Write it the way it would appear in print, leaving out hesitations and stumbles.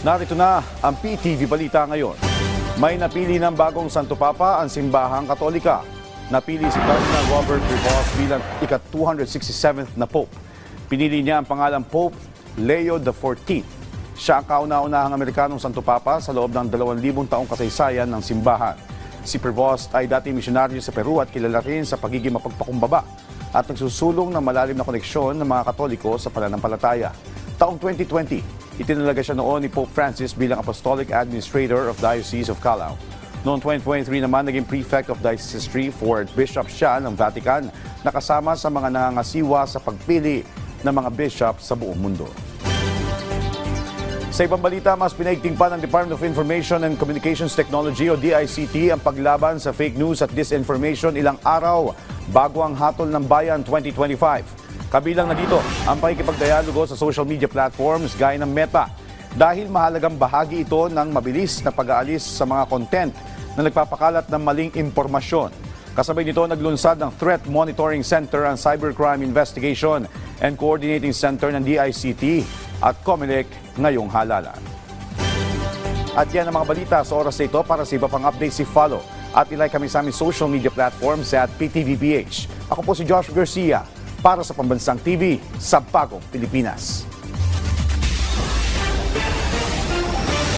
Narito na ang PTV Balita ngayon. May napili ng bagong Santo Papa ang simbahang Katolika. Napili si Cardinal Robert Prevost bilang ika-267th na Pope. Pinili niya ang pangalang Pope Leo XIV. Siya ang kauna-unahang Amerikanong Santo Papa sa loob ng 2,000 taong kasaysayan ng simbahan. Si Prevost ay dating misyonaryo sa Peru at kilala rin sa pagiging mapagpakumbaba at nagsusulong ng malalim na koneksyon ng mga Katoliko sa pananampalataya. Taong 2020, itinalaga siya noon ni Pope Francis bilang Apostolic Administrator of Diocese of Callao. Noong 2023 naman, naging Prefect of Diocesary for Bishop siya ng Vatican, nakasama sa mga nangangasiwa sa pagpili ng mga bishop sa buong mundo. Sa ibang balita, mas pinaigting pa ng Department of Information and Communications Technology o DICT ang paglaban sa fake news at disinformation ilang araw bago ang Hatol ng Bayan 2025. Kabilang na dito ang pakikipagdialogo sa social media platforms gaya ng Meta dahil mahalagang bahagi ito ng mabilis na pag-aalis sa mga content na nagpapakalat ng maling impormasyon. Kasabay nito naglunsad ng Threat Monitoring Center ang Cybercrime Investigation and Coordinating Center ng DICT at COMELEC ngayong halalan. At yan ang mga balita sa oras na ito. Para sa iba pang updates, follow at ilike kami sa aming social media platforms at PTVPH. Ako po si Josh Garcia para sa Pambansang TV sa Bagong Pilipinas.